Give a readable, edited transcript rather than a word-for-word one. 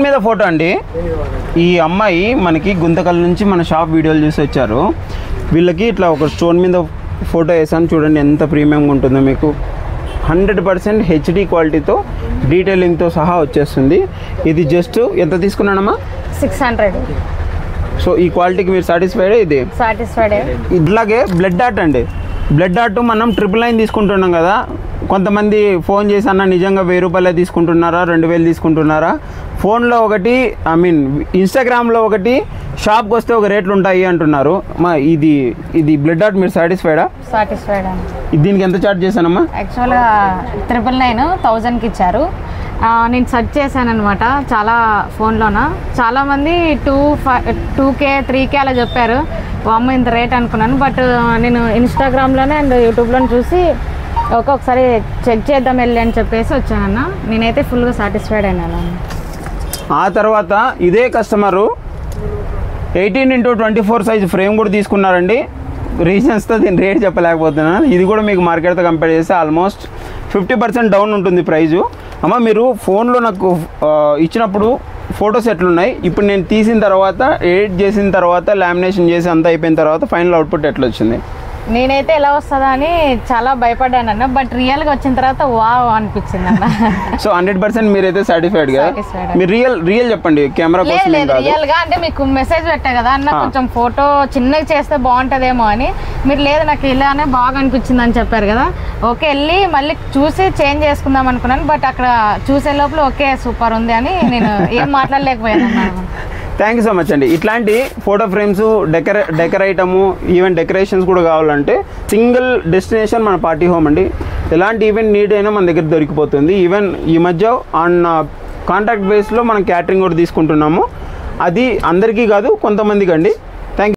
మీద ఫోటో అండి. ఈ అమ్మాయి మనకి గుంతకల్ నుంచి మన షాప్ వీడియోలు చూసి వచ్చారు. వీళ్ళకి ఇట్లా ఒక స్టోన్ మీద ఫోటో వేసాను చూడండి, ఎంత ప్రీమియంగా ఉంటుందో. మీకు 100% హెచ్డి క్వాలిటీతో డీటెయిలింగ్తో సహా వచ్చేస్తుంది. ఇది జస్ట్ ఎంత తీసుకున్నానమ్మా? 600. సో ఈ క్వాలిటీకి మీరు సాటిస్ఫైడే? ఇది సాటిస్ఫైడే. ఇట్లాగే బ్లడ్ డాట్ అండి. బ్లడ్ డాట్ మనం 999 తీసుకుంటున్నాం కదా. కొంతమంది ఫోన్ చేసి అన్న నిజంగా 1000 రూపాయలే తీసుకుంటున్నారా, 2000 తీసుకుంటున్నారా? ఫోన్లో ఒకటి, ఐ మీన్ ఇన్స్టాగ్రామ్లో ఒకటి, షాప్కి వస్తే ఒక రేట్లు ఉంటాయి అంటున్నారు. మా ఇది బ్లడ్ డాట్ మీరు సాటిస్ఫైడా? సాటిస్ఫైడ్. దీనికి ఎంత ఛార్జ్ చేశానమ్మా? యాక్చువల్గా 999 1000కి ఇచ్చారు. నేను సెర్చ్ చేశాను అనమాట చాలా ఫోన్లోన. చాలామంది 2K 3K అలా చెప్పారు. అమ్మ ఇంత రేట్ అనుకున్నాను. బట్ నేను ఇన్స్టాగ్రామ్లోనే అండ్ యూట్యూబ్లోనే చూసి ఒకసారి చెక్ చేద్దాం వెళ్ళి అని చెప్పేసి వచ్చానన్న. నేనైతే ఫుల్గా సాటిస్ఫైడ్ అయినాను. ఆ తర్వాత ఇదే కస్టమరు 18x24 సైజ్ ఫ్రేమ్ కూడా తీసుకున్నారండి. రీజన్స్తో దీని రేట్ చెప్పలేకపోతున్నాను. ఇది కూడా మీకు మార్కెట్తో కంపేర్ చేస్తే ఆల్మోస్ట్ 50% డౌన్ ఉంటుంది ప్రైజు. అమ్మ మీరు ఫోన్లో నాకు ఇచ్చినప్పుడు ఫొటోస్ ఎట్లున్నాయి, ఇప్పుడు నేను తీసిన తర్వాత ఎడిట్ చేసిన తర్వాత లామినేషన్ చేసి అంతా అయిపోయిన తర్వాత ఫైనల్ అవుట్పుట్ ఎట్లా వచ్చింది? నేనైతే ఎలా వస్తుందా అని చాలా భయపడ్డాను అన్న. బట్ రియల్గా వచ్చిన తర్వాత వావ్ అనిపించింది అన్న. సో 100% మీరైతే సాటిస్ఫైడ్ కదా? మీరు రియల్ చెప్పండి, కెమెరా కోసం. లేదు రియల్గా అంటే మీకు మెసేజ్ పెట్టా కదా అన్న, కొంచెం ఫోటో చిన్నగా చేస్తే బాగుంటుందేమో అని. మీరు లేదు నాకు ఇలానే బాగా అనిపించింది అని చెప్పారు కదా. ఓకే వెళ్ళి మళ్ళీ చూసి చేంజ్ చేసుకుందాం అనుకున్నాను. బట్ అక్కడ చూసే లోపల ఓకే సూపర్ ఉంది అని నేను ఏం మాట్లాడలేకపోయాను అన్న. థ్యాంక్ యూ సో మచ్ అండి. ఇట్లాంటి photo frames, decor item, even decorations కూడా కావాలంటే సింగిల్ డెస్టినేషన్ మన పార్టీ హోమ్ అండి. ఎలాంటి ఈవెంట్ నీడ్ అయినా మన దగ్గర దొరికిపోతుంది. ఈవెన్ ఈ మధ్య ఆన్ కాంట్రాక్ట్ బేస్లో మనం క్యాటరింగ్ కూడా తీసుకుంటున్నాము. అది అందరికీ కాదు, కొంతమందికి అండి.